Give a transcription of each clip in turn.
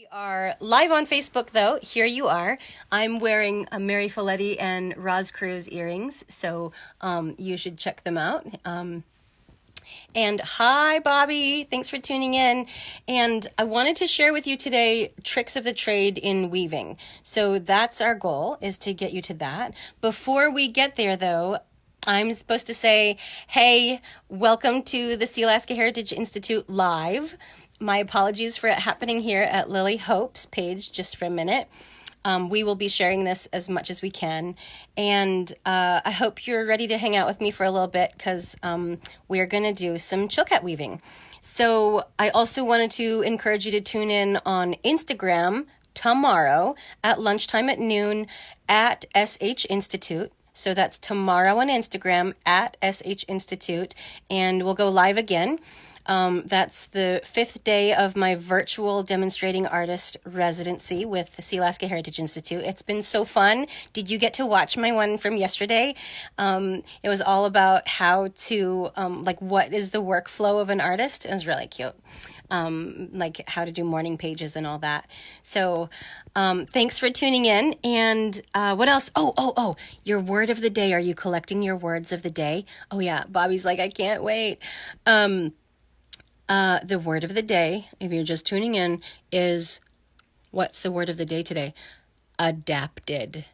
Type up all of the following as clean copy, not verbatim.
We are live on Facebook, though. Here you are. I'm wearing a Mary Folletti and Roz Cruz earrings, so you should check them out. And hi, Bobby. Thanks for tuning in. And I wanted to share with you today tricks of the trade in weaving. So that's our goal, is to get you to that. Before we get there, though, I'm supposed to say, hey, welcome to the Sealaska Heritage Institute live. My apologies for it happening here at Lily Hope's page just for a minute. We will be sharing this as much as we can. And I hope you're ready to hang out with me for a little bit because we're going to do some Chilkat weaving. So I also wanted to encourage you to tune in on Instagram tomorrow at lunchtime at noon at SH Institute. So that's tomorrow on Instagram at SH Institute. And we'll go live again. That's the 5th day of my virtual demonstrating artist residency with the Sealaska Heritage Institute. It's been so fun. Did you get to watch my one from yesterday? It was all about how to, what is the workflow of an artist? It was really cute. Like how to do morning pages and all that. So, thanks for tuning in. And, what else? Oh, your word of the day. Are you collecting your words of the day? Oh yeah. Bobby's like, I can't wait. The word of the day, if you're just tuning in, is, what's the word of the day today? Adapted.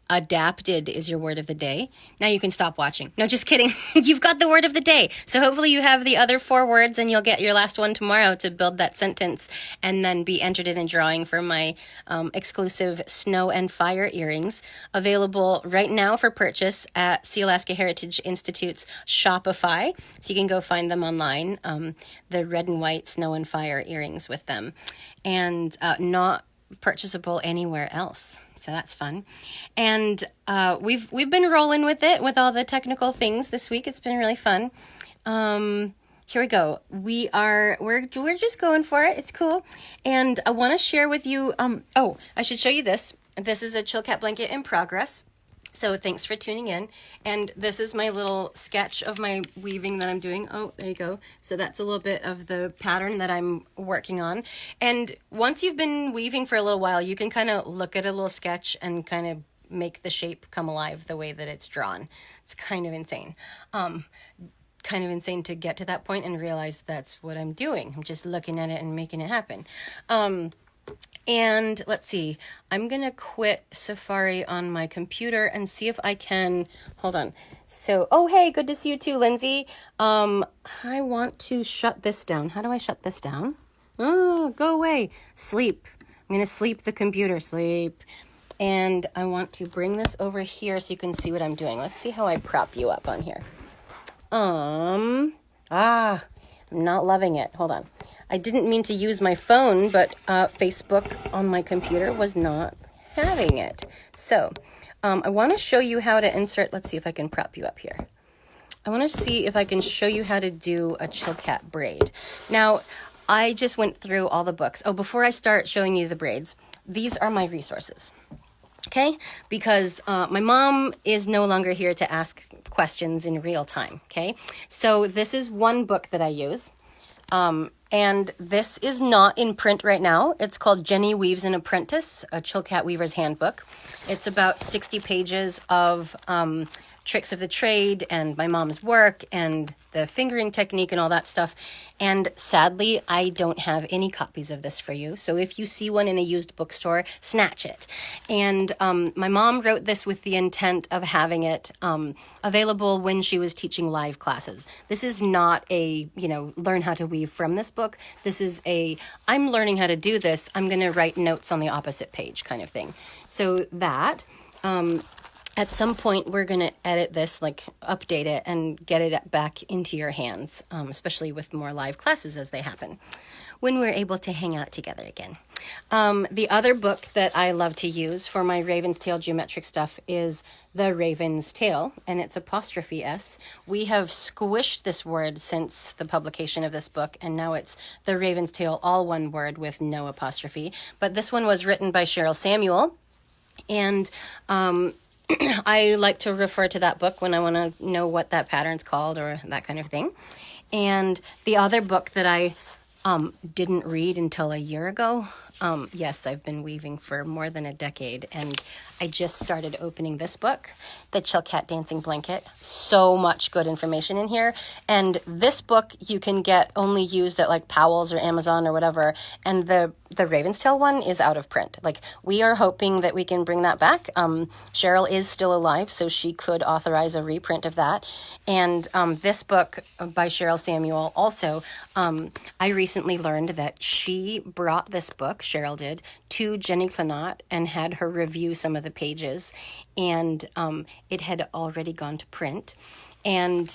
Adapted is your word of the day. Now you can stop watching. No, just kidding. You've got the word of the day. So hopefully you have the other 4 words and you'll get your last one tomorrow to build that sentence and then be entered in a drawing for my exclusive Snow and Fire earrings, available right now for purchase at Sealaska Heritage Institute's Shopify. So you can go find them online, the red and white Snow and Fire earrings with them, and not purchasable anywhere else. So that's fun. And we've been rolling with it with all the technical things this week. It's been really fun. Here we go. We're just going for it. It's cool. And I want to share with you, I should show you this. This is a Chilkat blanket in progress. So thanks for tuning in. And this is my little sketch of my weaving that I'm doing. Oh, there you go. So that's a little bit of the pattern that I'm working on. And once you've been weaving for a little while, you can kind of look at a little sketch and kind of make the shape come alive the way that it's drawn. It's kind of insane. Kind of insane to get to that point and realize that's what I'm doing. I'm just looking at it and making it happen. And let's see, I'm going to quit Safari on my computer and see if I can, hold on. So, oh, hey, good to see you too, Lindsay. I want to shut this down. How do I shut this down? Oh, go away. Sleep. I'm going to sleep the computer, sleep. And I want to bring this over here so you can see what I'm doing. Let's see how I prop you up on here. I'm not loving it. Hold on. I didn't mean to use my phone, but Facebook on my computer was not having it. So I want to show you how to insert. Let's see if I can prop you up here. I want to see if I can show you how to do a Chilkat braid. Now, I just went through all the books. Oh, before I start showing you the braids, these are my resources. Okay, because my mom is no longer here to ask questions in real time. Okay, so this is one book that I use. And this is not in print right now. It's called Jennie Weaves an Apprentice, a Chilkat Weaver's Handbook. It's about 60 pages of tricks of the trade and my mom's work and the fingering technique and all that stuff. And sadly, I don't have any copies of this for you. So if you see one in a used bookstore, snatch it. And my mom wrote this with the intent of having it available when she was teaching live classes. This is not a, learn how to weave from this book. This is I'm learning how to do this. I'm going to write notes on the opposite page kind of thing. So that... at some point, we're going to edit this, update it and get it back into your hands, especially with more live classes as they happen, when we're able to hang out together again. The other book that I love to use for my Ravenstail geometric stuff is the Ravenstail, and it's apostrophe S. We have squished this word since the publication of this book, and now it's the Ravenstail, all one word with no apostrophe. But this one was written by Cheryl Samuel, and... I like to refer to that book when I want to know what that pattern's called or that kind of thing. And the other book that I didn't read until a year ago. Yes, I've been weaving for more than a decade, and I just started opening this book, The Chilkat Dancing Blanket. So much good information in here. And this book you can get only used at like Powell's or Amazon or whatever. And the Ravenstail one is out of print. Like, we are hoping that we can bring that back. Cheryl is still alive, so she could authorize a reprint of that. And this book by Cheryl Samuel also, I recently learned that she brought this book, Cheryl did, to Jennie Thlunaut and had her review some of the pages. And it had already gone to print. And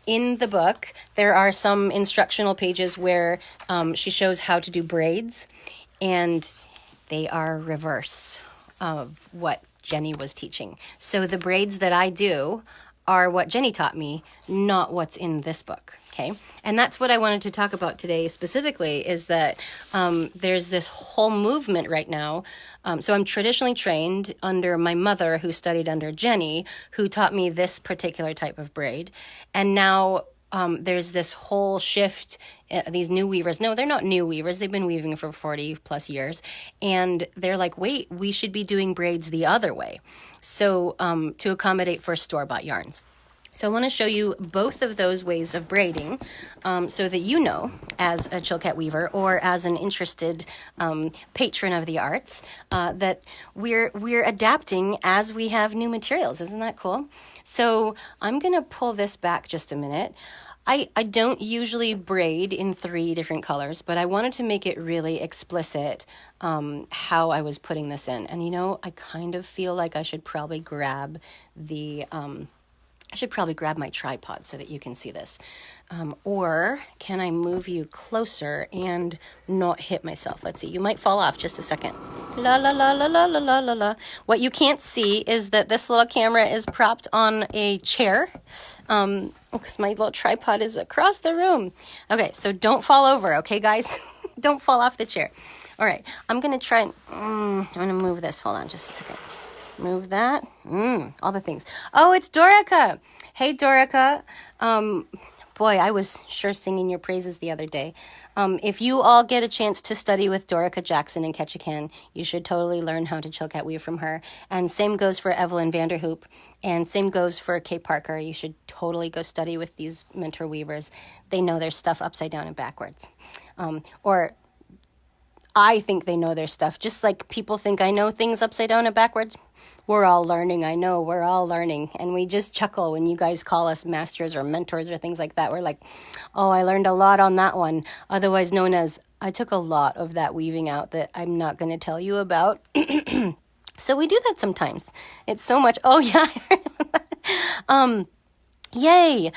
in the book, there are some instructional pages where she shows how to do braids, and they are reverse of what Jennie was teaching. So the braids that I do are what Jennie taught me, not what's in this book. Okay. And that's what I wanted to talk about today specifically, is that there's this whole movement right now. So I'm traditionally trained under my mother, who studied under Jennie, who taught me this particular type of braid. And now there's this whole shift. These new weavers, no, they're not new weavers. They've been weaving for 40 plus years. And they're like, wait, we should be doing braids the other way. So to accommodate for store-bought yarns. So I want to show you both of those ways of braiding so that you know, as a Chilkat weaver or as an interested patron of the arts, that we're adapting as we have new materials. Isn't that cool? So I'm going to pull this back just a minute. I don't usually braid in 3 different colors, but I wanted to make it really explicit how I was putting this in. And you know, I kind of feel like I should probably grab my tripod so that you can see this. Or can I move you closer and not hit myself? Let's see. You might fall off. Just a second. La la la la la la la la la. What you can't see is that this little camera is propped on a chair. Because my little tripod is across the room. Okay, so don't fall over, okay, guys? Don't fall off the chair. All right, I'm going to try and... I'm going to move this. Hold on just a second. Move that. All the things. Oh, it's Dorica. Hey, Dorica. Boy, I was sure singing your praises the other day. If you all get a chance to study with Dorica Jackson in Ketchikan, you should totally learn how to Chilkat weave from her. And same goes for Evelyn Vanderhoop. And same goes for Kay Parker. You should totally go study with these mentor weavers. They know their stuff upside down and backwards. Or I think they know their stuff, just like people think I know things upside down and backwards. We're all learning. I know we're all learning. And we just chuckle when you guys call us masters or mentors or things like that. We're like, oh, I learned a lot on that one. Otherwise known as, I took a lot of that weaving out that I'm not going to tell you about. So we do that sometimes. It's so much. Oh, yeah. Yay.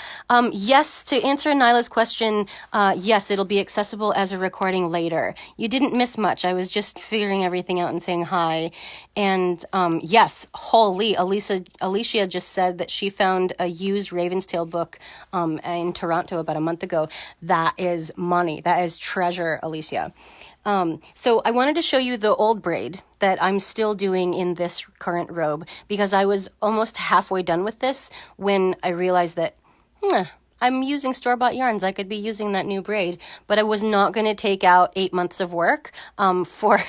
Yes, to answer Nyla's question, yes, it'll be accessible as a recording later. You didn't miss much. I was just figuring everything out and saying hi. And yes, holy, Alicia just said that she found a used Ravenstail book in Toronto about a month ago. That is money. That is treasure, Alicia. So I wanted to show you the old braid that I'm still doing in this current robe, because I was almost halfway done with this when I realized that I'm using store-bought yarns. I could be using that new braid, but I was not going to take out 8 months of work for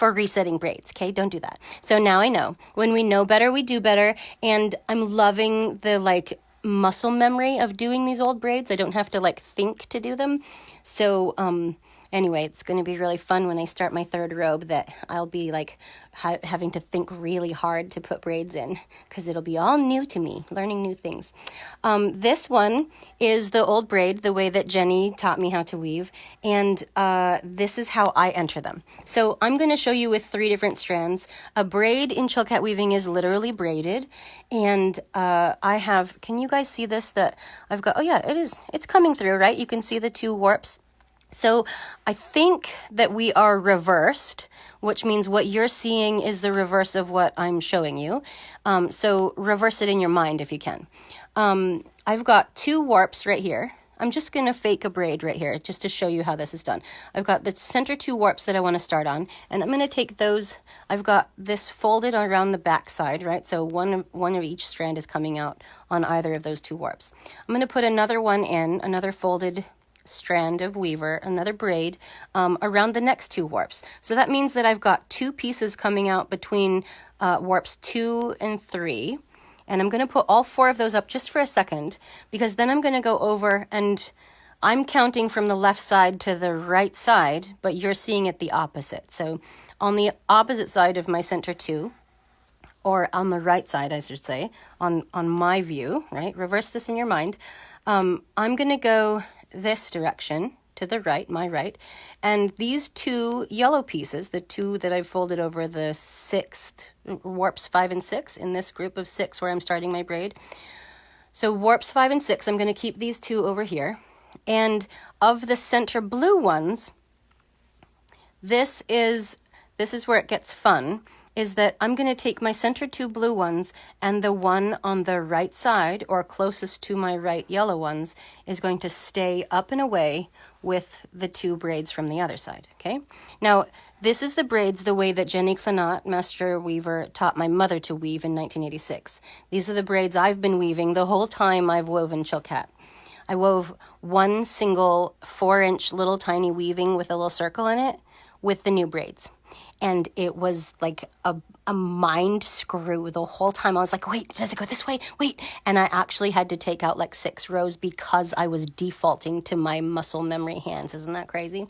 resetting braids. Okay, don't do that. So now I know. When we know better, we do better, and I'm loving the muscle memory of doing these old braids. I don't have to think to do them. So anyway, it's going to be really fun when I start my 3rd robe that I'll be having to think really hard to put braids in, because it'll be all new to me, learning new things. This one is the old braid, the way that Jennie taught me how to weave, and this is how I enter them. So I'm going to show you with 3 different strands. A braid in Chilkat weaving is literally braided, and I have, can you guys see this? That I've got, oh yeah, it's coming through, right? You can see the 2 warps. So I think that we are reversed, which means what you're seeing is the reverse of what I'm showing you. So reverse it in your mind if you can. I've got 2 warps right here. I'm just going to fake a braid right here just to show you how this is done. I've got the center 2 warps that I want to start on, and I'm going to take those. I've got this folded around the back side, right? So one of each strand is coming out on either of those 2 warps. I'm going to put another one in, another folded strand of weaver, another braid, around the next 2 warps. So that means that I've got 2 pieces coming out between warps 2 and 3. And I'm going to put all 4 of those up just for a second, because then I'm going to go over, and I'm counting from the left side to the right side, but you're seeing it the opposite. So on the opposite side of my center 2, or on the right side, I should say, on my view, right? Reverse this in your mind. I'm going to go this direction to the right, my right, and these 2 yellow pieces, the 2 that I've folded over the 6th, warps 5 and 6, in this group of 6 where I'm starting my braid. So warps 5 and 6, I'm going to keep these 2 over here. And of the center blue ones, this is where it gets fun, is that I'm going to take my center 2 blue ones, and the one on the right side, or closest to my right yellow ones, is going to stay up and away with the 2 braids from the other side, okay? Now, this is the braids the way that Jennie Thlunaut, master weaver, taught my mother to weave in 1986. These are the braids I've been weaving the whole time I've woven Chilkat. I wove one single 4-inch little tiny weaving with a little circle in it with the new braids. And it was like a mind screw the whole time. I was like, wait, does it go this way? Wait. And I actually had to take out like 6 rows because I was defaulting to my muscle memory hands. Isn't that crazy?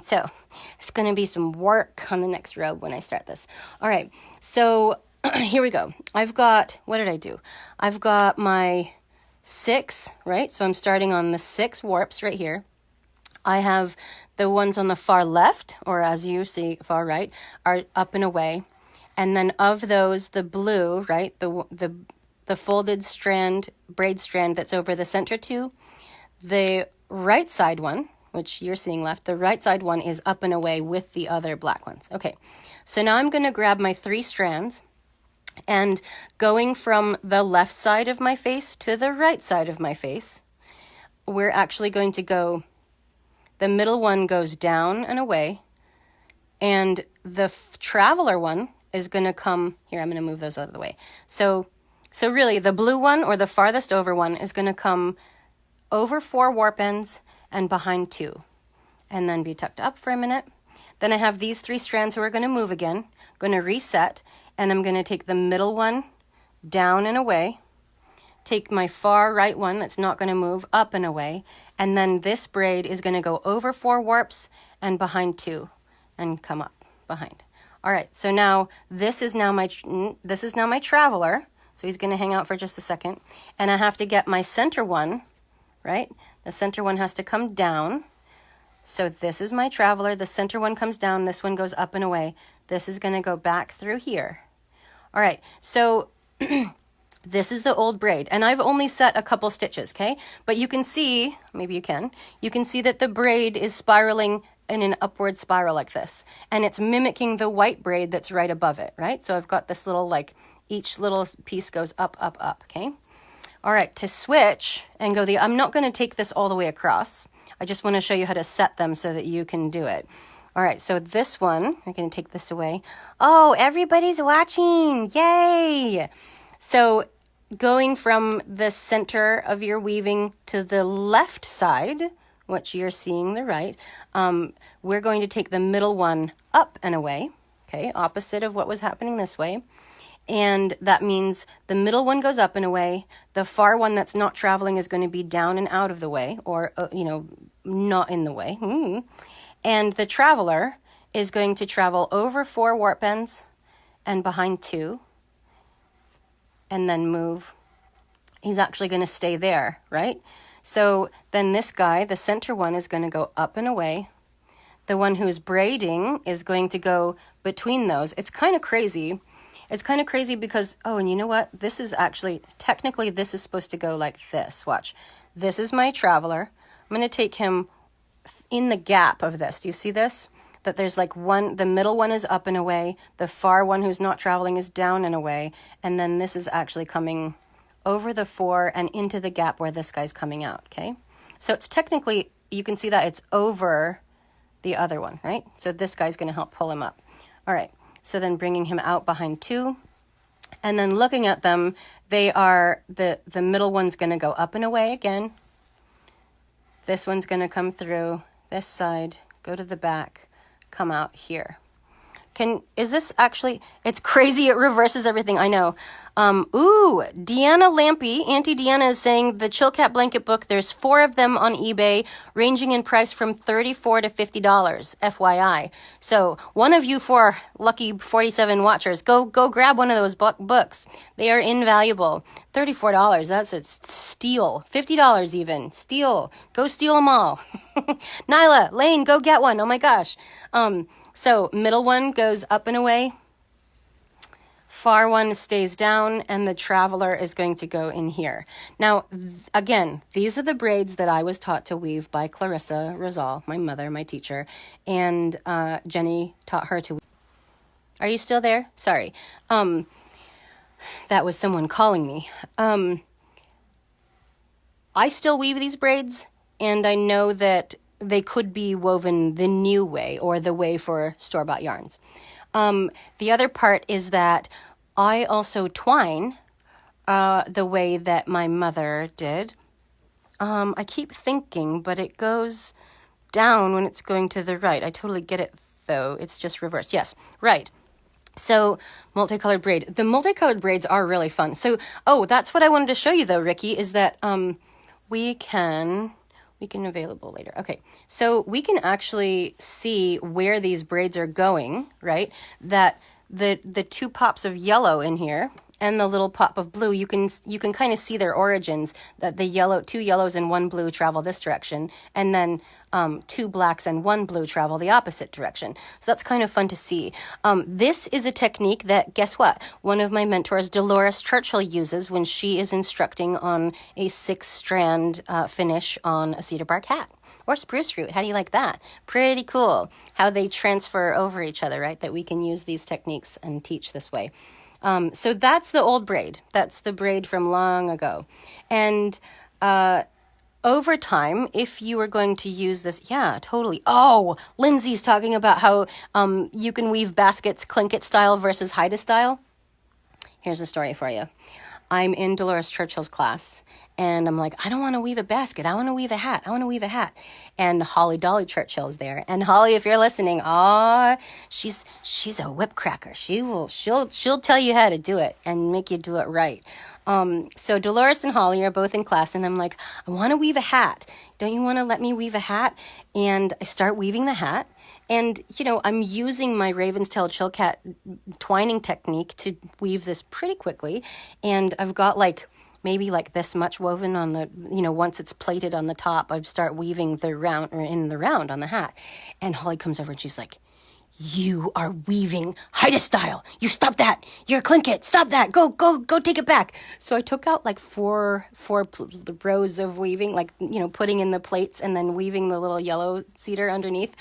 So it's going to be some work on the next row when I start this. All right. So here we go. I've got, what did I do? I've got my 6, right? So I'm starting on the 6 warps right here. I have the ones on the far left, or as you see, far right, are up and away. And then of those, the blue, right, the folded strand, braid strand that's over the center 2, the right side one, which you're seeing left, the right side one is up and away with the other black ones. Okay, so now I'm going to grab my 3 strands, and going from the left side of my face to the right side of my face, we're actually going to go, the middle one goes down and away, and the traveler one is going to come, here, I'm going to move those out of the way. So really, the blue one, or the farthest over one, is going to come over 4 warp ends and behind 2, and then be tucked up for a minute. Then I have these 3 strands who are going to move again, going to reset, and I'm going to take the middle one down and away, take my far right one that's not going to move up and away, and then this braid is going to go over 4 warps and behind 2 and come up behind. All right, so now this is now my traveler, so he's going to hang out for just a second, and I have to get my center one, right? The center one has to come down. So this is my traveler, the center one comes down, this one goes up and away. This is going to go back through here. All right, so this is the old braid, and I've only set a couple stitches, okay? But you can see, maybe you can see that the braid is spiraling in an upward spiral like this, and it's mimicking the white braid that's right above it, right? So I've got this little, like, each little piece goes up, up, up, okay? All right, to switch and go I'm not going to take this all the way across. I just want to show you how to set them so that you can do it. All right, so this one, I'm going to take this away. Oh, everybody's watching. Yay! So going from the center of your weaving to the left side, which you're seeing the right, we're going to take the middle one up and away, okay, opposite of what was happening this way. And that means the middle one goes up and away. The far one that's not traveling is going to be down and out of the way, or, not in the way. And the traveler is going to travel over 4 warp ends and behind 2, and then move. He's actually going to stay there, right? So then this guy, the center one, is going to go up and away. The one who's braiding is going to go between those. It's kind of crazy. It's kind of crazy because, oh, and you know what? This is actually, technically, this is supposed to go like this. Watch. This is my traveler. I'm going to take him in the gap of this. Do you see this? That there's like one, the middle one is up and away. The far one who's not traveling is down and away. And then this is actually coming over the 4 and into the gap where this guy's coming out, okay? So it's technically, you can see that it's over the other one, right? So this guy's going to help pull him up. All right. So then bringing him out behind 2, and then looking at them, they are, the middle one's going to go up and away again, This one's going to come through this side, go to the back, come out here. Is this actually, it's crazy, it reverses everything, I know. Ooh, Deanna Lampy, Auntie Deanna is saying the Chilkat blanket book, there's 4 of them on eBay, ranging in price from $34 to $50, FYI. So one of you 4 lucky 47 watchers, go grab one of those books. They are invaluable. $34, that's a steal. $50 even, steal. Go steal them all. Nyla, Lane, go get one, oh my gosh. So middle one goes up and away, far one stays down, and the traveler is going to go in here. Now, again, these are the braids that I was taught to weave by Clarissa Rizal, my mother, my teacher, and Jennie taught her to weave. Are you still there? Sorry. That was someone calling me. I still weave these braids, and I know that they could be woven the new way or the way for store-bought yarns. The other part is that I also twine the way that my mother did. I keep thinking, but it goes down when it's going to the right. I totally get it, though. It's just reversed. Yes, right. So multicolored braid. The multicolored braids are really fun. So, that's what I wanted to show you, though, Ricky, is that we can available later. Okay, so we can actually see where these braids are going, right? That the 2 pops of yellow in here and the little pop of blue, you can kind of see their origins, that the 2 yellows and 1 blue travel this direction, and then 2 blacks and 1 blue travel the opposite direction. So that's kind of fun to see. This is a technique that, guess what? One of my mentors, Dolores Churchill, uses when she is instructing on a 6-strand finish on a cedar bark hat. Or spruce root. How do you like that? Pretty cool. How they transfer over each other, right? That we can use these techniques and teach this way. So that's the old braid. That's the braid from long ago. And over time, if you were going to use this, yeah, totally. Oh, Lindsay's talking about how you can weave baskets Tlingit style versus Haida style. Here's a story for you. I'm in Dolores Churchill's class, and I'm like, I don't want to weave a basket. I want to weave a hat. I want to weave a hat. And Holly Dolly Churchill's there. And Holly, if you're listening, she's a whip cracker. She'll tell you how to do it and make you do it right. So Dolores and Holly are both in class, and I'm like, I want to weave a hat. Don't you want to let me weave a hat? And I start weaving the hat. And, I'm using my Ravenstail Chilkat twining technique to weave this pretty quickly. And I've got maybe this much woven on the, once it's plated on the top, I start weaving the round on the hat. And Holly comes over and she's like, you are weaving Haida style. You stop that. You're a Tlingit. Stop that. Go take it back. So I took out four rows of weaving, putting in the plates and then weaving the little yellow cedar underneath.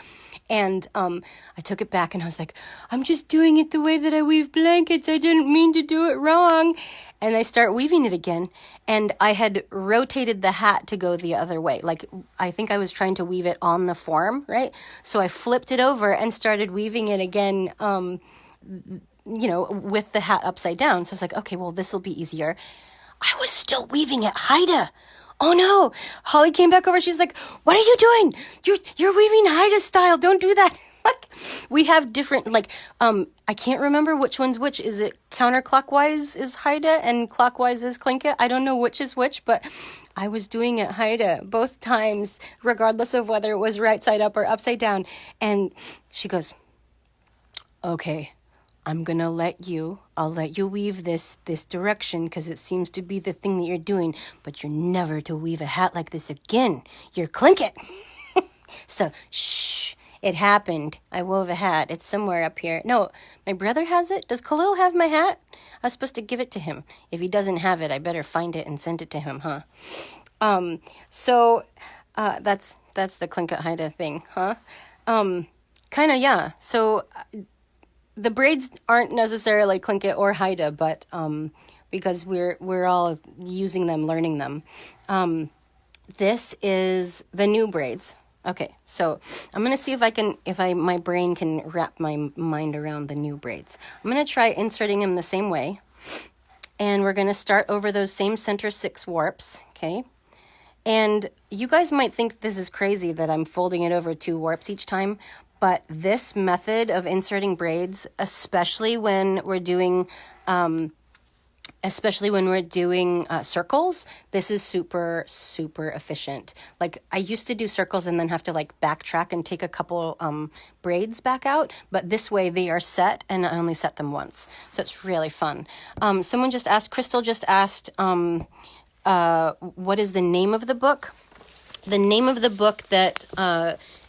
And I took it back and I was like, I'm just doing it the way that I weave blankets. I didn't mean to do it wrong. And I start weaving it again. And I had rotated the hat to go the other way. I think I was trying to weave it on the form, right? So I flipped it over and started weaving it again, with the hat upside down. So I was like, okay, well, this will be easier. I was still weaving it Haida. Oh no, Holly came back over. She's like, what are you doing? You're weaving Haida style. Don't do that. We have different, I can't remember which one's which. Is it counterclockwise is Haida and clockwise is Tlingit? I don't know which is which, but I was doing it Haida both times, regardless of whether it was right side up or upside down. And she goes, okay, I'll let you weave this direction because it seems to be the thing that you're doing, but you're never to weave a hat like this again. You're Tlingit. So, shh, it happened. I wove a hat. It's somewhere up here. No, my brother has it. Does Khalil have my hat? I was supposed to give it to him. If he doesn't have it, I better find it and send it to him, huh? That's the Tlingit Haida thing, huh? Kind of, yeah. So, the braids aren't necessarily Tlingit or Haida, but because we're all using them, learning them. This is the new braids. Okay, so I'm gonna see if my brain can wrap my mind around the new braids. I'm gonna try inserting them the same way, and we're gonna start over those same center 6 warps. Okay, And you guys might think this is crazy that I'm folding it over 2 warps each time, but this method of inserting braids, especially when we're doing circles, this is super, super efficient. Like, I used to do circles and then have to like backtrack and take a couple braids back out, but this way they are set and I only set them once. So it's really fun. Someone just asked, Crystal just asked, what is the name of the book? The name of the book that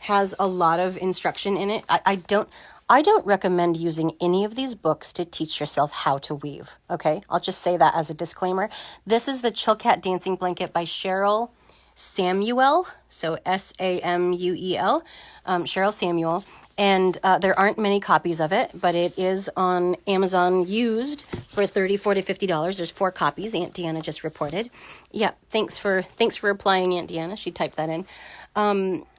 has a lot of instruction in it. I don't recommend using any of these books to teach yourself how to weave, okay? I'll just say that as a disclaimer. This is the Chilkat Dancing Blanket by Cheryl Samuel, so Samuel, Cheryl Samuel. And there aren't many copies of it, but it is on Amazon used for $30, $40, $50. There's 4 copies. Aunt Deanna just reported. Yeah, thanks for replying, Aunt Deanna. She typed that in.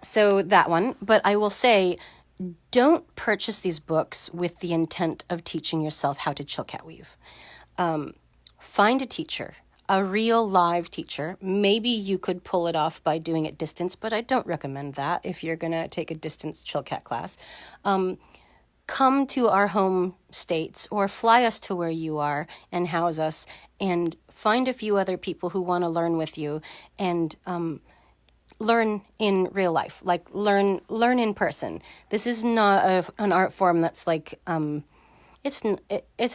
So that one. But I will say, don't purchase these books with the intent of teaching yourself how to Chilkat weave. Find a teacher. A real live teacher. Maybe you could pull it off by doing it distance, but I don't recommend that if you're going to take a distance Chilkat class. Come to our home states or fly us to where you are and house us and find a few other people who want to learn with you and learn in real life, like learn in person. This is not an art form that's like... It's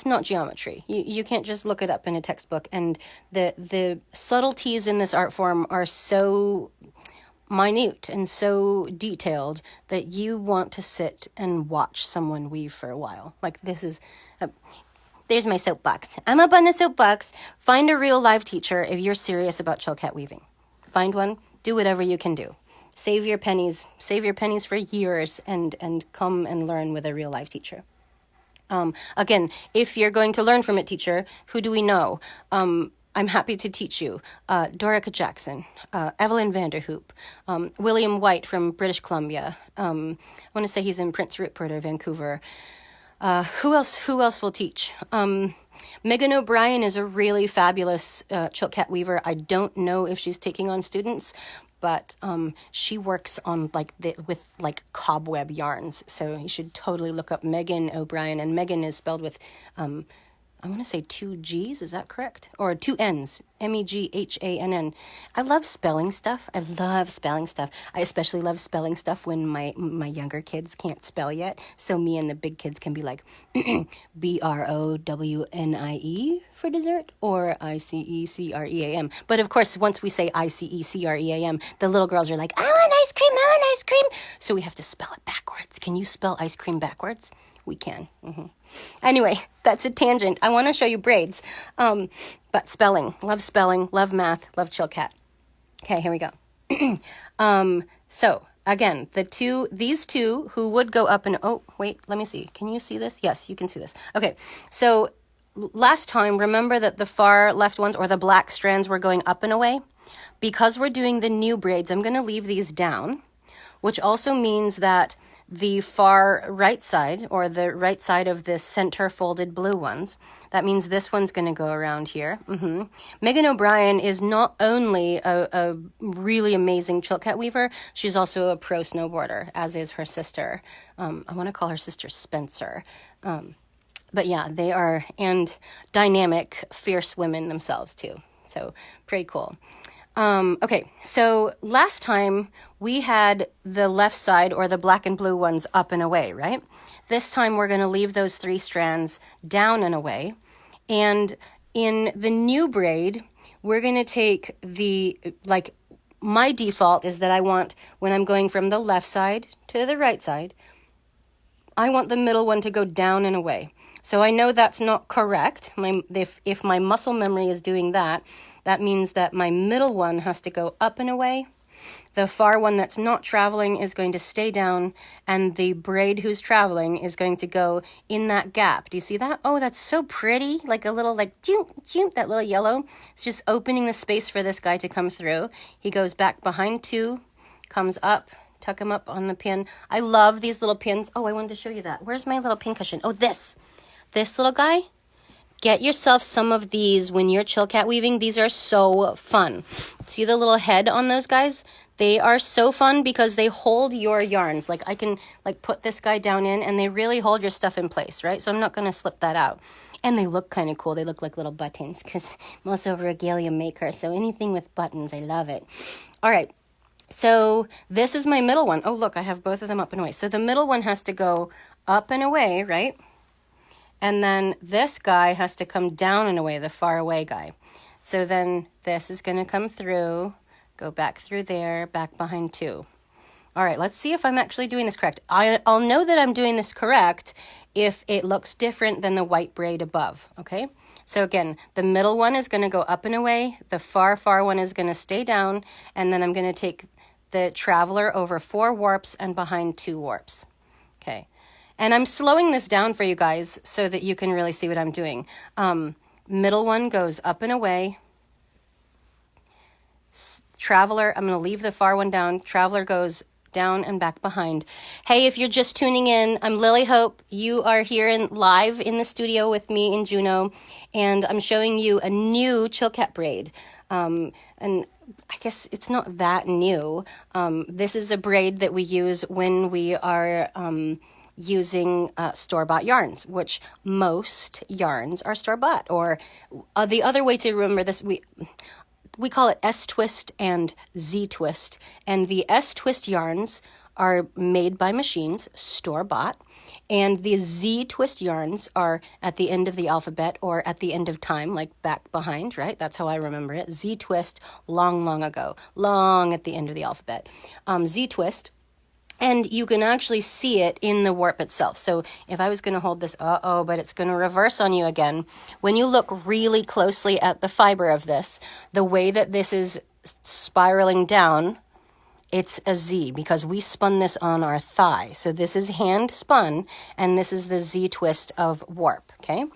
not geometry. You can't just look it up in a textbook. And the subtleties in this art form are so minute and so detailed that you want to sit and watch someone weave for a while. Like this is... there's my soapbox. I'm up on a soapbox. Find a real live teacher if you're serious about Chilkat weaving. Find one. Do whatever you can do. Save your pennies for years and come and learn with a real live teacher. Again, if you're going to learn from a teacher, who do we know? I'm happy to teach you. Dorica Jackson, Evelyn Vanderhoop, William White from British Columbia. I want to say he's in Prince Rupert or Vancouver. Who else will teach? Megan O'Brien is a really fabulous Chilkat weaver. I don't know if she's taking on students, but she works on with cobweb yarns. So you should totally look up Megan O'Brien. And Megan is spelled with, I want to say 2 G's. Is that correct? Or 2 N's. Meghann. I love spelling stuff. I especially love spelling stuff when my younger kids can't spell yet. So me and the big kids can be like BROWNIE for dessert or ICECREAM. But of course, once we say ICECREAM, the little girls are like, I want ice cream. So we have to spell it backwards. Can you spell ice cream backwards? We can. Anyway, that's a tangent. I want to show you braids. But spelling, love math, love Chilkat. Okay, here we go. So again, these two who would go up and, oh, wait, let me see. Can you see this? Yes, you can see this. Okay, so last time, remember that the far left ones or the black strands were going up and away? Because we're doing the new braids, I'm going to leave these down, which also means that the far right side, or the right side of the center folded blue ones, that means this one's going to go around here. Megan O'Brien is not only a really amazing Chilkat weaver, she's also a pro snowboarder, as is her sister. I want to call her sister Spencer. But yeah, they are, and dynamic, fierce women themselves too. So pretty cool. Okay, so last time we had the left side or the black and blue ones up and away, right? This time we're going to leave those 3 strands down and away. And in the new braid, we're going to take my default is that I want, when I'm going from the left side to the right side, I want the middle one to go down and away. So I know that's not correct. If my muscle memory is doing that, that means that my middle one has to go up and away. The far one that's not traveling is going to stay down, and the braid who's traveling is going to go in that gap. Do you see that? Oh, that's so pretty. Like a little, that little yellow. It's just opening the space for this guy to come through. He goes back behind 2, comes up, tuck him up on the pin. I love these little pins. Oh, I wanted to show you that. Where's my little pin cushion? Oh, this little guy get yourself some of these when you're Chilkat weaving. These are so fun. See the little head on those guys? They are so fun because they hold your yarns. Like I can like put this guy down in and they really hold your stuff in place, right? So I'm not going to slip that out. And they look kind of cool. They look like little buttons because I'm also a regalia maker. So anything with buttons, I love it. All right. So this is my middle one. Oh, look, I have both of them up and away. So the middle one has to go up and away, right? And then this guy has to come down and away, the far away guy. So then this is going to come through, go back through there, back behind two. All right, let's see if I'm actually doing this correct. I'll know that I'm doing this correct if it looks different than the white braid above, okay? So again, the middle one is going to go up and away. The far one is going to stay down. And then I'm going to take the traveler over 4 warps and behind 2 warps. Okay. And I'm slowing this down for you guys so that you can really see what I'm doing. Middle one goes up and away. Traveler, I'm going to leave the far one down. Traveler goes down and back behind. Hey, if you're just tuning in, I'm Lily Hope. You are here live in the studio with me in Juneau, and I'm showing you a new Chilkat braid. And I guess it's not that new. This is a braid that we use when we are using store-bought yarns, which most yarns are store-bought. Or the other way to remember this, we call it S-twist and Z-twist. And the S-twist yarns are made by machines, store-bought. And the Z-twist yarns are at the end of the alphabet or at the end of time, like back behind, right? That's how I remember it. Z-twist, long ago. Long at the end of the alphabet. Z-twist. And you can actually see it in the warp itself. So if I was going to hold this, but it's going to reverse on you again. When you look really closely at the fiber of this, the way that this is spiraling down, it's a Z because we spun this on our thigh. So this is hand spun, and this is the Z twist of warp, okay?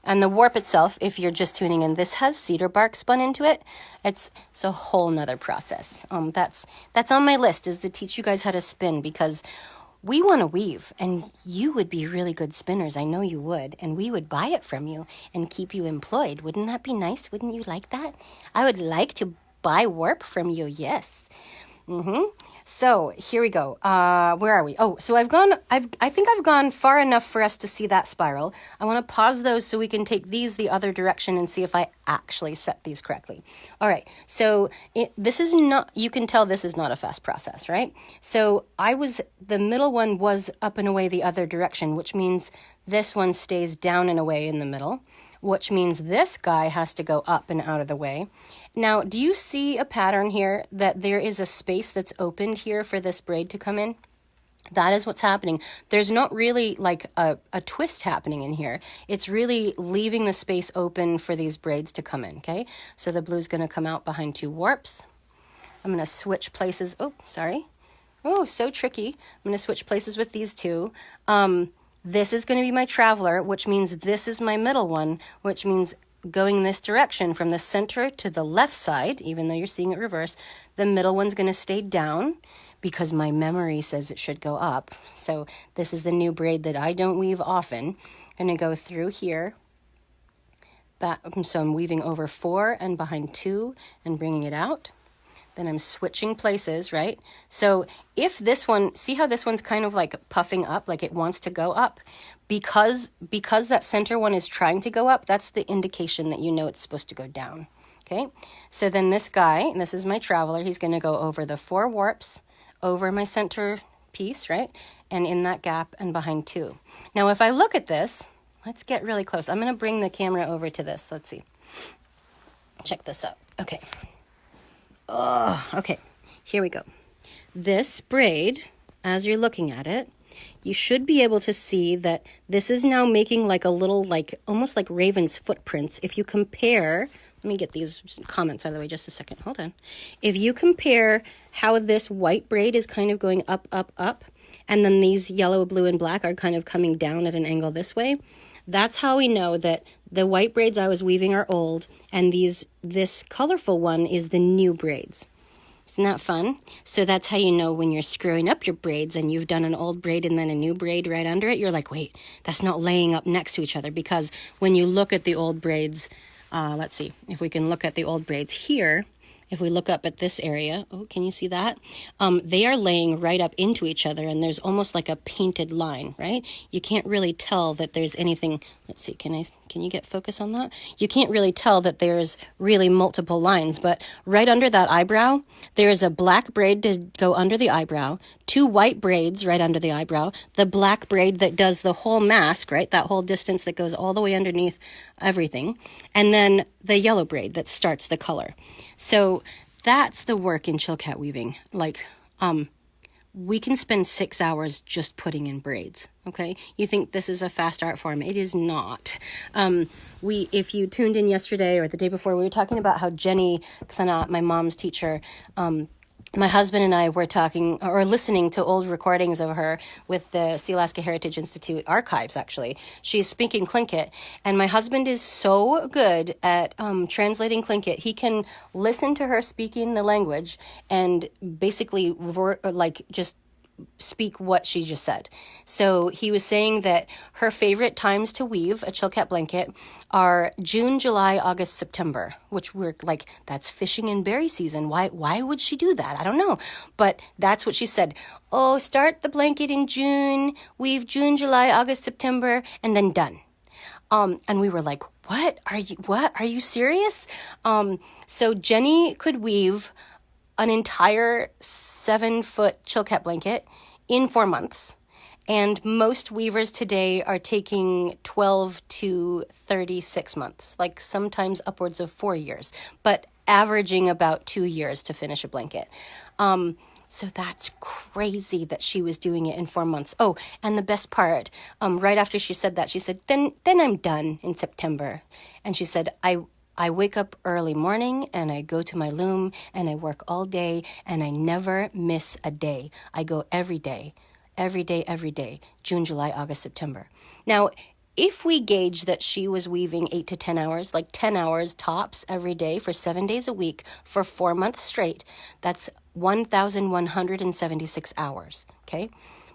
And the warp itself, if you're just tuning in, this has cedar bark spun into it. It's a whole nother process. That's on my list, is to teach you guys how to spin, because we want to weave, and you would be really good spinners. I know you would, and we would buy it from you and keep you employed. Wouldn't that be nice? Wouldn't you like that? I would like to buy warp from you, yes. So here we go. Where are we? Oh, so I think I've gone far enough for us to see that spiral. I want to pause those so we can take these the other direction and see if I actually set these correctly. All right. So this is not, you can tell this is not a fast process, right? So the middle one was up and away the other direction, which means this one stays down and away in the middle, which means this guy has to go up and out of the way. Now, do you see a pattern here that there is a space that's opened here for this braid to come in? That is what's happening. There's not really like a twist happening in here. It's really leaving the space open for these braids to come in, okay? So the blue's going to come out behind 2 warps. I'm going to switch places. Oh, sorry. Oh, so tricky. I'm going to switch places with these two. This is going to be my traveler, which means this is my middle one, which means going this direction from the center to the left side, even though you're seeing it reverse, the middle one's going to stay down because my memory says it should go up. So this is the new braid that I don't weave often. I'm going to go through here. So I'm weaving over 4 and behind 2 and bringing it out. Then I'm switching places, right? So if this one, see how this one's kind of like puffing up, like it wants to go up? Because that center one is trying to go up, that's the indication that you know it's supposed to go down, okay? So then this guy, this is my traveler, he's going to go over the 4 warps, over my center piece, right? And in that gap and behind 2. Now, if I look at this, let's get really close. I'm going to bring the camera over to this. Let's see. Check this out. Okay. Okay, here we go. This braid, as you're looking at it, you should be able to see that this is now making like a little, like almost like Raven's footprints. If you compare, let me get these comments out of the way just a second. Hold on. If you compare how this white braid is kind of going up, and then these yellow, blue, and black are kind of coming down at an angle this way, that's how we know that the white braids I was weaving are old, and this colorful one is the new braids. Isn't that fun? So that's how you know when you're screwing up your braids and you've done an old braid and then a new braid right under it. You're like, wait, that's not laying up next to each other. Because when you look at the old braids, let's see if we can look at the old braids here. If we look up at this area, oh, can you see that? They are laying right up into each other, and there's almost like a painted line, right? You can't really tell that there's anything. Let's see, can you get focus on that? You can't really tell that there's really multiple lines, but right under that eyebrow, there's a black braid to go under the eyebrow, 2 white braids right under the eyebrow, the black braid that does the whole mask, right? That whole distance that goes all the way underneath everything, and then the yellow braid that starts the color. So that's the work in Chilkat weaving. Like, we can spend 6 hours just putting in braids, okay? You think this is a fast art form. It is not. If you tuned in yesterday or the day before, we were talking about how Jennie, Thlunaut, my mom's teacher, my husband and I were talking or listening to old recordings of her with the Sealaska Heritage Institute archives, actually. She's speaking Tlingit, and my husband is so good at translating Tlingit. He can listen to her speaking the language and basically just speak what she just said. So he was saying that her favorite times to weave a Chilkat blanket are June, July, August, September, which we're like, that's fishing and berry season. Why would she do that? I don't know. But that's what she said. Oh, start the blanket in June, weave June, July, August, September, and then done. And we were like, what? Are you serious? So Jennie could weave an entire 7-foot Chilkat blanket in 4 months. And most weavers today are taking 12 to 36 months, like sometimes upwards of 4 years, but averaging about 2 years to finish a blanket. So that's crazy that she was doing it in 4 months. Oh, and the best part, right after she said that, she said, then I'm done in September. And she said, I wake up early morning and I go to my loom and I work all day and I never miss a day. I go every day, June, July, August, September. Now, if we gauge that she was weaving 8 to 10 hours, like 10 hours tops every day for 7 days a week for 4 months straight, that's 1,176 hours, okay?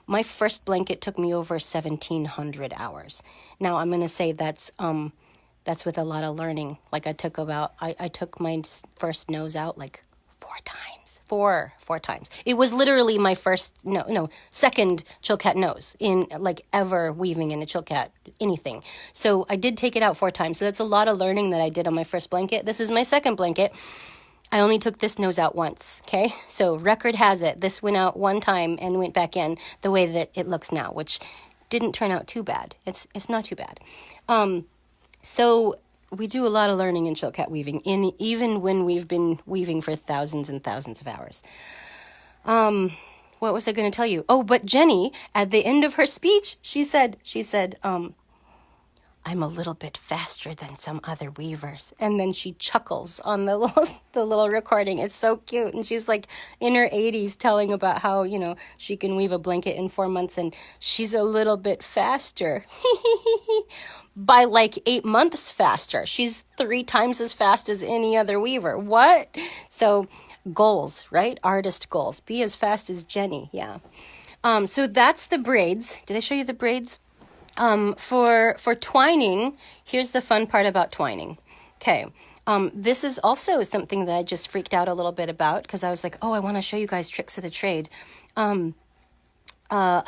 My first blanket took me over 1,700 hours. Now, I'm going to say that's with a lot of learning. Like I took my first nose out like 4 times. Four times. It was literally my second Chilkat nose in like ever weaving in a Chilkat, anything. So I did take it out 4 times. So that's a lot of learning that I did on my first blanket. This is my second blanket. I only took this nose out once, okay? So record has it. This went out 1 time and went back in the way that it looks now, which didn't turn out too bad. It's not too bad. So we do a lot of learning in Chilkat weaving, even when we've been weaving for thousands and thousands of hours. What was I going to tell you? Oh, but Jennie, at the end of her speech, she said, I'm a little bit faster than some other weavers. And then she chuckles on the little recording. It's so cute. And she's like in her 80s telling about how, she can weave a blanket in 4 months and she's a little bit faster. By like 8 months faster. She's 3 times as fast as any other weaver. What? So goals, right? Artist goals. Be as fast as Jennie. Yeah. So that's the braids. Did I show you the braids? For twining, here's the fun part about twining. Okay. This is also something that I just freaked out a little bit about because I was like, I want to show you guys tricks of the trade. I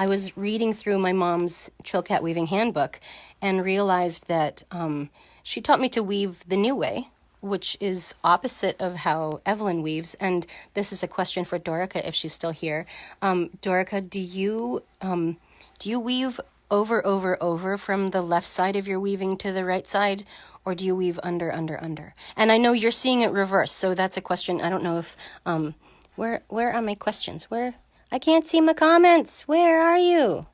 was reading through my mom's Chilkat weaving handbook and realized that she taught me to weave the new way, which is opposite of how Evelyn weaves. And this is a question for Dorica if she's still here. Dorica, do you weave over from the left side of your weaving to the right side, or do you weave under? And I know you're seeing it reverse, so that's a question. I don't know if where are my questions? I can't see my comments. Where are you?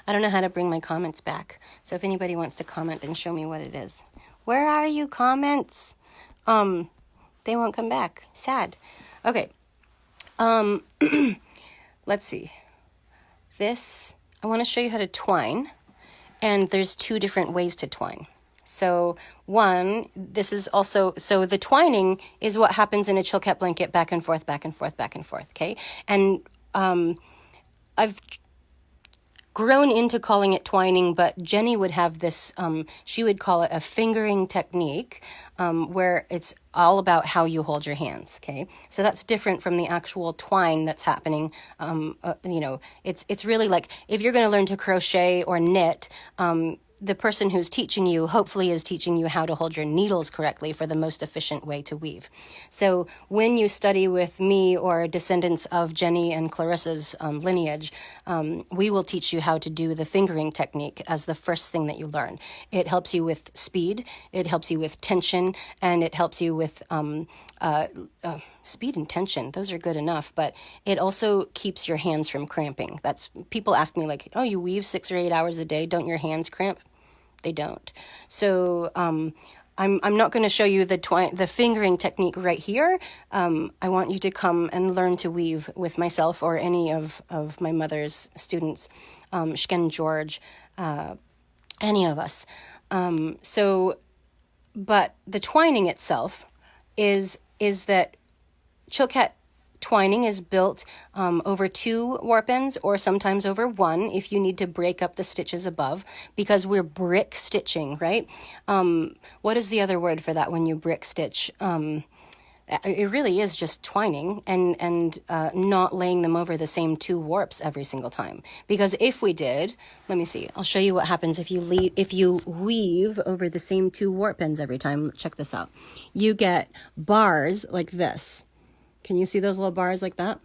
I don't know how to bring my comments back. So if anybody wants to comment and show me what it is. Where are you, comments? They won't come back. Sad. Okay. Let's see. I want to show you how to twine. And there's 2 different ways to twine. So one, this is also, so the twining is what happens in a Chilkat blanket, back and forth, back and forth, back and forth, okay? And I've grown into calling it twining, but Jennie would have this, she would call it a fingering technique, where it's all about how you hold your hands, okay? So that's different from the actual twine that's happening. You know, it's really like, if you're going to learn to crochet or knit, the person who's teaching you hopefully is teaching you how to hold your needles correctly for the most efficient way to weave. So when you study with me or descendants of Jennie and Clarissa's lineage, we will teach you how to do the fingering technique as the first thing that you learn. It helps you with speed, it helps you with tension, and it helps you with speed and tension. Those are good enough, but it also keeps your hands from cramping. That's, people ask me like, oh, you weave 6 or 8 hours a day, don't your hands cramp? They don't. So I'm not going to show you the fingering technique right here. I want you to come and learn to weave with myself or any of my mother's students, Shken George, any of us. But the twining itself is that Chilkat twining is built over 2 warp ends, or sometimes over 1 if you need to break up the stitches above, because we're brick stitching, right? What is the other word for that when you brick stitch? It really is just twining and not laying them over the same 2 warps every single time. Because if we did, let me see, I'll show you what happens if you weave over the same 2 warp ends every time. Check this out. You get bars like this. Can you see those little bars like that?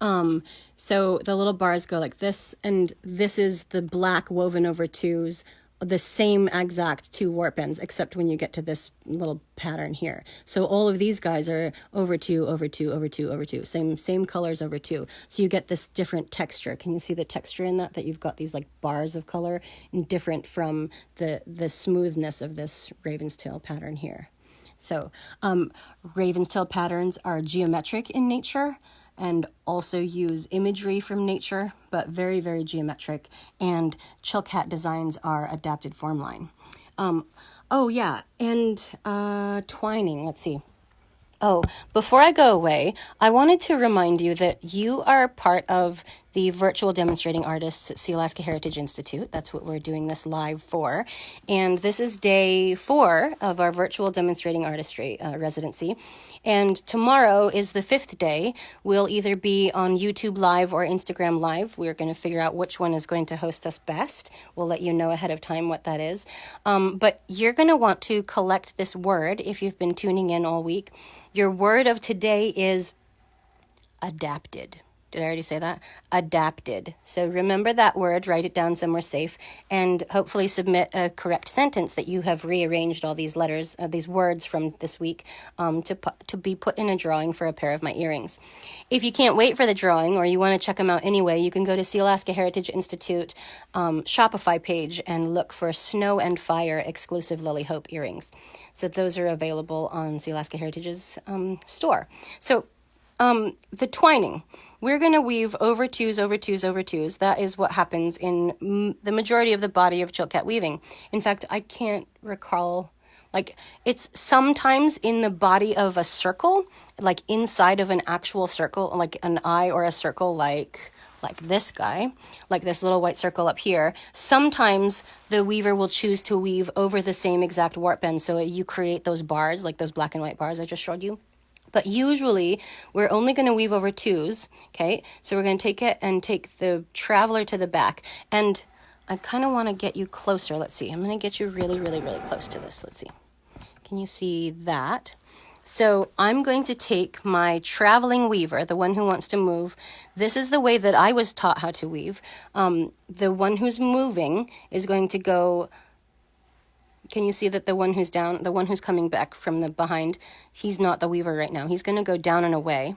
So the little bars go like this, and this is the black woven over 2s, the same exact 2 warp ends, except when you get to this little pattern here. So all of these guys are over 2, over 2, over 2, over 2, same colors over 2. So you get this different texture. Can you see the texture in that you've got these like bars of color, and different from the smoothness of this Ravenstail pattern here. So Ravenstail patterns are geometric in nature and also use imagery from nature, but very, very geometric. And Chilkat designs are adapted form line. Oh yeah, and twining, let's see. Oh, before I go away, I wanted to remind you that you are part of the virtual demonstrating artists at Sealaska Heritage Institute. That's what we're doing this live for. And this is day 4 of our virtual demonstrating artistry residency. And tomorrow is the 5th day. We'll either be on YouTube Live or Instagram Live. We're going to figure out which one is going to host us best. We'll let you know ahead of time what that is. But you're going to want to collect this word if you've been tuning in all week. Your word of today is adapted. Did I already say that? Adapted. So remember that word, write it down somewhere safe, and hopefully submit a correct sentence that you have rearranged all these letters, these words from this week, to be put in a drawing for a pair of my earrings. If you can't wait for the drawing, or you want to check them out anyway, you can go to Sealaska Heritage Institute Shopify page and look for Snow and Fire exclusive Lily Hope earrings. So those are available on Sealaska Heritage's store. So the twining. We're going to weave over 2s, over 2s, over 2s. That is what happens in the majority of the body of Chilkat weaving. In fact, I can't recall, like, it's sometimes in the body of a circle, like inside of an actual circle, like an eye or a circle, like this guy, like this little white circle up here. Sometimes the weaver will choose to weave over the same exact warp end, so you create those bars, like those black and white bars I just showed you. But usually we're only going to weave over 2s, okay? So we're going to take it and take the traveler to the back. And I kind of want to get you closer. Let's see. I'm going to get you really, really, really close to this. Let's see. Can you see that? So I'm going to take my traveling weaver, the one who wants to move. This is the way that I was taught how to weave. The one who's moving is going to go... Can you see that the one who's down, the one who's coming back from the behind, he's not the weaver right now. He's going to go down and away.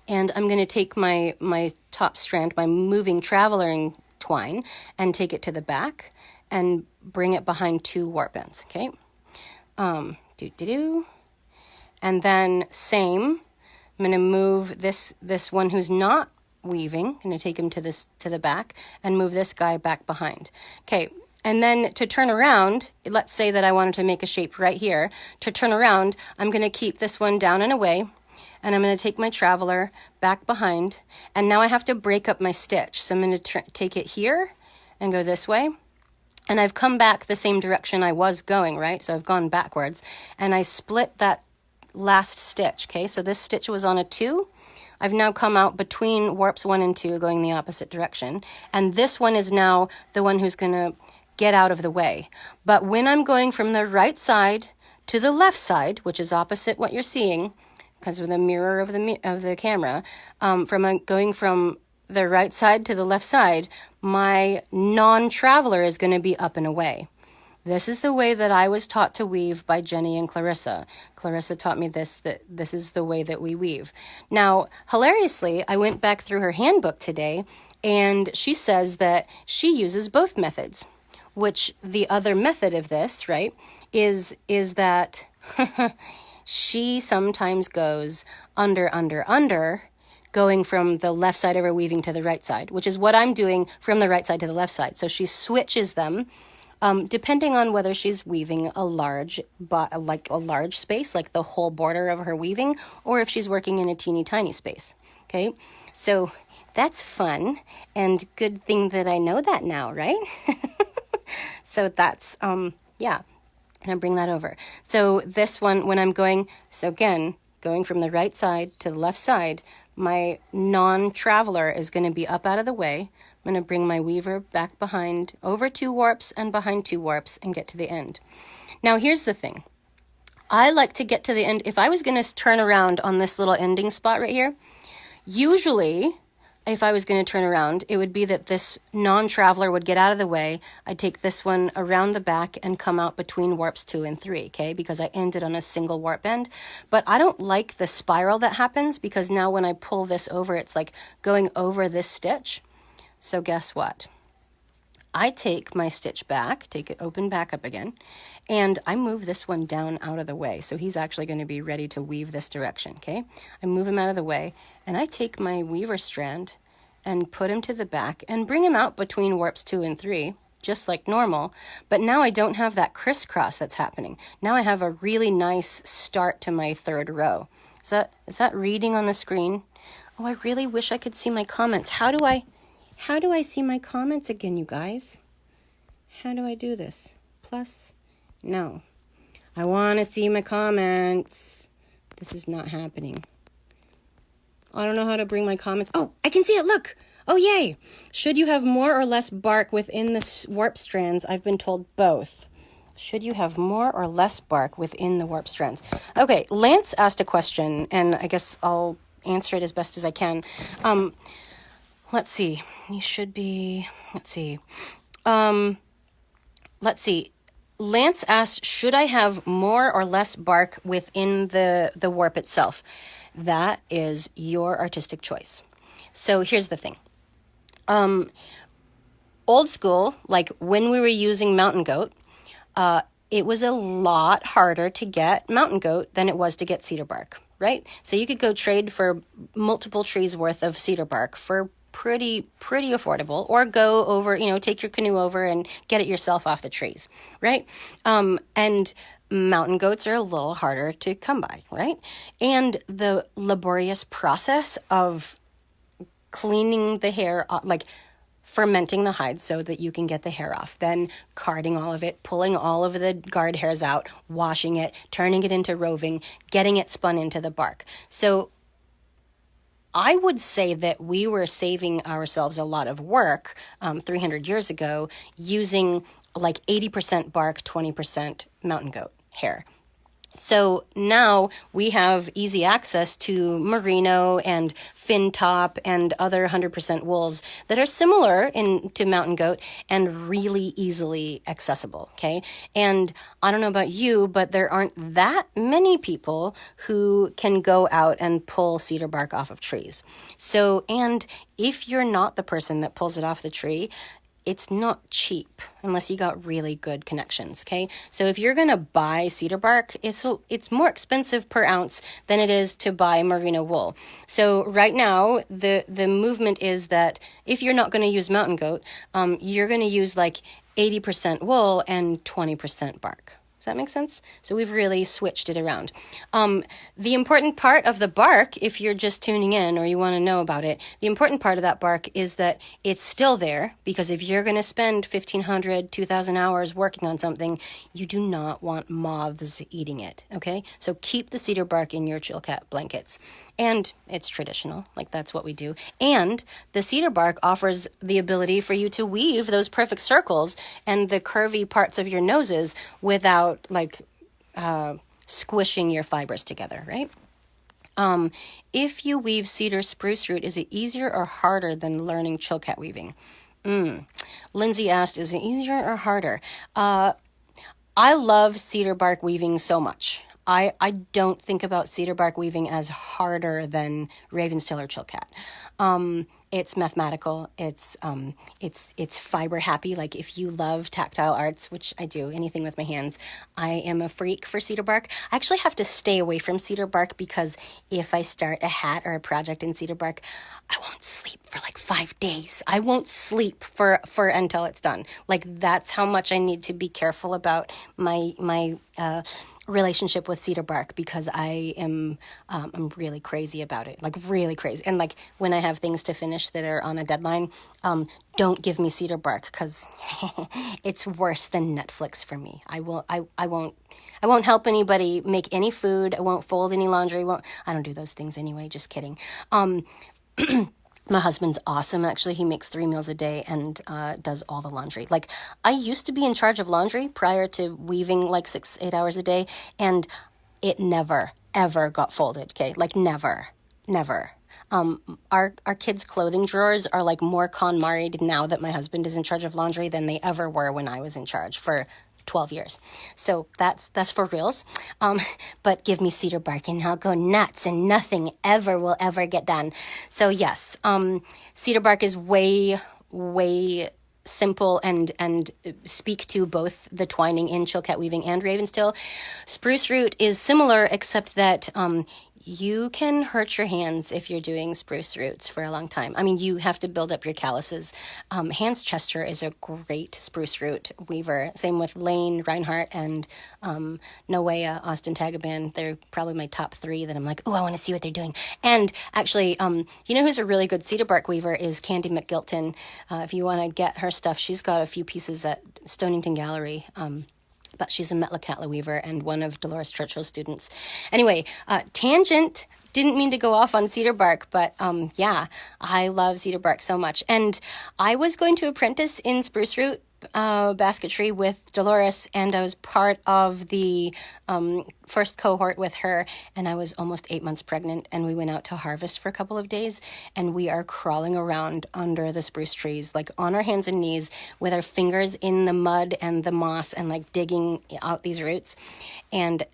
And I'm going to take my top strand, my moving traveling twine, and take it to the back and bring it behind 2 warp ends, okay? And then same, I'm going to move this one who's not weaving. I'm going to take him to the back and move this guy back behind. Okay. And then to turn around, let's say that I wanted to make a shape right here. To turn around, I'm going to keep this one down and away, and I'm going to take my traveler back behind, and now I have to break up my stitch. So I'm going to take it here and go this way, and I've come back the same direction I was going, right? So I've gone backwards, and I split that last stitch, okay? So this stitch was on a 2. I've now come out between warps 1 and 2 going the opposite direction, and this one is now the one who's going to get out of the way. But when I'm going from the right side to the left side, which is opposite what you're seeing because of the mirror of the camera, going from the right side to the left side, my non-traveler is going to be up and away. This is the way that I was taught to weave by Jennie and Clarissa. Clarissa taught me that this is the way that we weave. Now, hilariously, I went back through her handbook today, and she says that she uses both methods, which the other method of this, right, is that she sometimes goes under, going from the left side of her weaving to the right side, which is what I'm doing from the right side to the left side. So she switches them depending on whether she's weaving a large space, like the whole border of her weaving, or if she's working in a teeny tiny space. Okay, so that's fun, and good thing that I know that now, right? So that's, yeah, and I bring that over. So this one, when I'm going, so again, going from the right side to the left side, my non-traveler is going to be up out of the way. I'm going to bring my weaver back behind, over 2 warps and behind 2 warps, and get to the end. Now, here's the thing. I like to get to the end. If I was going to turn around on this little ending spot right here, usually, if I was going to turn around, it would be that this non-traveler would get out of the way. I'd take this one around the back and come out between warps 2 and 3, okay? Because I ended on a single warp end. But I don't like the spiral that happens, because now when I pull this over, it's like going over this stitch. So guess what? I take my stitch back, take it open back up again, and I move this one down out of the way. So he's actually going to be ready to weave this direction, okay? I move him out of the way, and I take my weaver strand and put him to the back and bring him out between warps 2 and 3, just like normal. But now I don't have that crisscross that's happening. Now I have a really nice start to my 3rd row. Is that reading on the screen? Oh, I really wish I could see my comments. How do I see my comments again, you guys? How do I do this? Plus? No. I want to see my comments. This is not happening. I don't know how to bring my comments. Oh, I can see it. Look. Oh, yay. Should you have more or less bark within the warp strands? I've been told both. Should you have more or less bark within the warp strands? Okay, Lance asked a question, and I guess I'll answer it as best as I can. Let's see. You should be, let's see. Lance asked, should I have more or less bark within the warp itself? That is your artistic choice. So here's the thing. Old school, like when we were using mountain goat, it was a lot harder to get mountain goat than it was to get cedar bark, right? So you could go trade for multiple trees worth of cedar bark for pretty affordable, or go over, take your canoe over and get it yourself off the trees, right? And mountain goats are a little harder to come by, right? And the laborious process of cleaning the hair, like fermenting the hide so that you can get the hair off, then carding all of it, pulling all of the guard hairs out, washing it, turning it into roving, getting it spun into the bark. So I would say that we were saving ourselves a lot of work 300 years ago using like 80% bark, 20% mountain goat hair. So now we have easy access to merino and fin top and other 100% wools that are similar to mountain goat and really easily accessible, okay? And I don't know about you, but there aren't that many people who can go out and pull cedar bark off of trees. So, and if you're not the person that pulls it off the tree, it's not cheap unless you got really good connections, okay? So if you're going to buy cedar bark, it's more expensive per ounce than it is to buy merino wool. So right now, the movement is that if you're not going to use mountain goat, you're going to use like 80% wool and 20% bark. Does that make sense? So we've really switched it around. The important part of the bark, if you're just tuning in or you want to know about it, the important part of that bark is that it's still there, because if you're going to spend 1,500, 2,000 hours working on something, you do not want moths eating it, okay? So keep the cedar bark in your Chilkat blankets. And it's traditional, like that's what we do. And the cedar bark offers the ability for you to weave those perfect circles and the curvy parts of your noses without like squishing your fibers together, right? If you weave cedar spruce root, is it easier or harder than learning Chilkat weaving? Lindsay asked, is it easier or harder? I love cedar bark weaving so much. I don't think about cedar bark weaving as harder than Ravenstail or Chilkat. It's mathematical. It's fiber happy. Like if you love tactile arts, which I do, anything with my hands, I am a freak for cedar bark. I actually have to stay away from cedar bark because if I start a hat or a project in cedar bark, I won't sleep for like 5 days. I won't sleep for until it's done. Like that's how much I need to be careful about my relationship with cedar bark, because I'm really crazy about it, like really crazy. And like when I have things to finish that are on a deadline, don't give me cedar bark, because it's worse than Netflix for me. I won't help anybody make any food. I won't fold any laundry. I don't do those things anyway. Just kidding. My husband's awesome, actually. He makes 3 meals a day and does all the laundry. Like, I used to be in charge of laundry prior to weaving like 6-8 hours a day, and it never, ever got folded, okay? Like, never. Our kids' clothing drawers are like more KonMari'd now that my husband is in charge of laundry than they ever were when I was in charge for 12 years. So that's for reals. But give me cedar bark and I'll go nuts and nothing ever will ever get done. So yes, cedar bark is way simple and speak to both the twining in Chilkat weaving and Ravenstail. Spruce root is similar, except that you can hurt your hands if you're doing spruce roots for a long time. I mean, you have to build up your calluses. Hans Chester is a great spruce root weaver. Same with Lane Reinhardt and Noea Austin Tagaban. They're probably my top 3 that I'm like, oh, I want to see what they're doing. And actually, you know who's a really good cedar bark weaver is Candy McGilton. If you want to get her stuff, she's got a few pieces at Stonington Gallery. But she's a Metlakatla weaver and one of Dolores Churchill's students. Anyway, tangent, didn't mean to go off on cedar bark, but yeah, I love cedar bark so much. And I was going to apprentice in spruce root basketry with Dolores, and I was part of the first cohort with her, and I was almost 8 months pregnant, and we went out to harvest for a couple of days, and we are crawling around under the spruce trees, like on our hands and knees with our fingers in the mud and the moss and like digging out these roots. And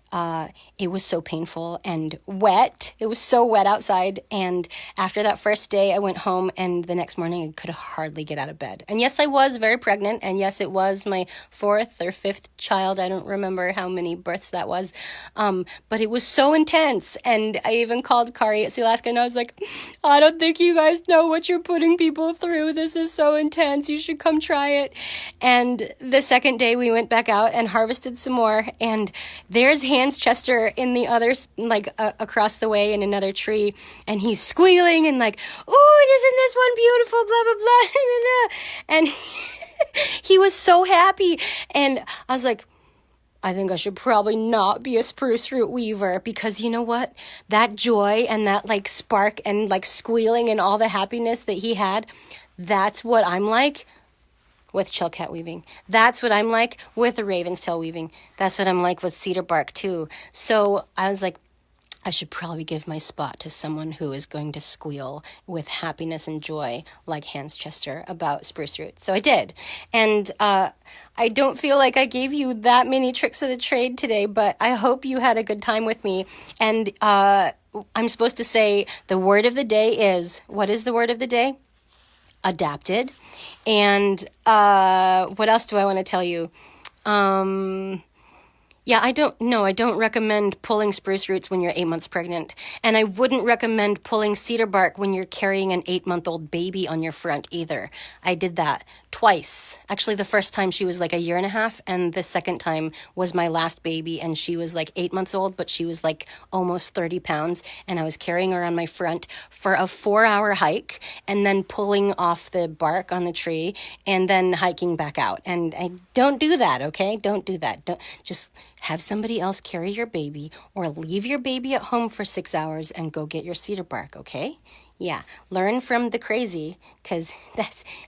it was so painful and wet. It was so wet outside. And after that first day, I went home, and the next morning I could hardly get out of bed. And yes, I was very pregnant, and yes, it was my 4th or 5th child. I don't remember how many births that was. But it was so intense. And I even called Kari at Sealaska, and I was like, I don't think you guys know what you're putting people through. This is so intense. You should come try it. And the second day we went back out and harvested some more. And there's Hans Chester in the other, like across the way in another tree. And he's squealing and like, oh, isn't this one beautiful? Blah, blah, blah. And he was so happy. And I was like, I think I should probably not be a spruce root weaver, because you know what? That joy and that like spark and like squealing and all the happiness that he had, that's what I'm like with Chilkat weaving. That's what I'm like with the Ravenstail weaving. That's what I'm like with cedar bark too. So I was like, I should probably give my spot to someone who is going to squeal with happiness and joy like Hans Chester about spruce root. So I did. And I don't feel like I gave you that many tricks of the trade today, but I hope you had a good time with me. And I'm supposed to say the word of the day is, what is the word of the day? adapted. And what else do I want to tell you? Yeah, I don't recommend pulling spruce roots when you're 8 months pregnant. And I wouldn't recommend pulling cedar bark when you're carrying an 8-month-old baby on your front either. I did that twice. Actually, the first time she was like a year and a half, and the second time was my last baby, and she was like 8 months old, but she was like almost 30 pounds, and I was carrying her on my front for a 4-hour hike, and then pulling off the bark on the tree, and then hiking back out. And I don't do that, okay? Don't do that. Don't just have somebody else carry your baby, or leave your baby at home for 6 hours and go get your cedar bark, okay? Yeah, learn from the crazy, because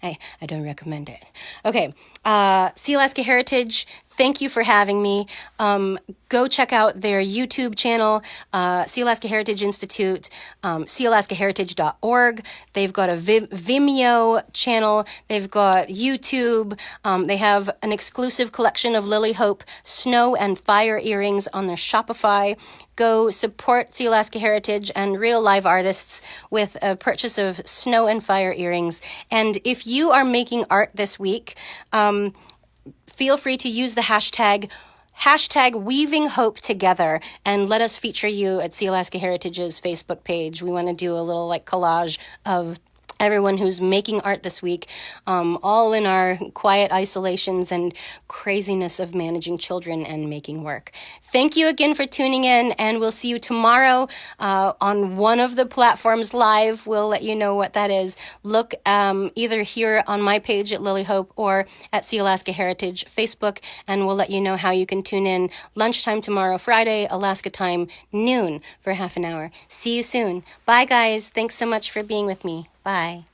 I don't recommend it. Okay, Sealaska Heritage, thank you for having me. Go check out their YouTube channel, Sealaska Heritage Institute, sealaskaheritage.org. They've got a Vimeo channel. They've got YouTube. They have an exclusive collection of Lily Hope snow and fire earrings on their Shopify. Go support Sealaska Heritage and real live artists with a purchase of snow and fire earrings. And if you are making art this week, feel free to use the hashtag Weaving Hope Together, and let us feature you at Sealaska Heritage's Facebook page. We want to do a little like collage of everyone who's making art this week, all in our quiet isolations and craziness of managing children and making work. Thank you again for tuning in, and we'll see you tomorrow on one of the platforms live. We'll let you know what that is. Look either here on my page at Lily Hope or at Sealaska Heritage Facebook, and we'll let you know how you can tune in lunchtime tomorrow, Friday, Alaska time, noon, for half an hour. See you soon. Bye, guys. Thanks so much for being with me. Bye.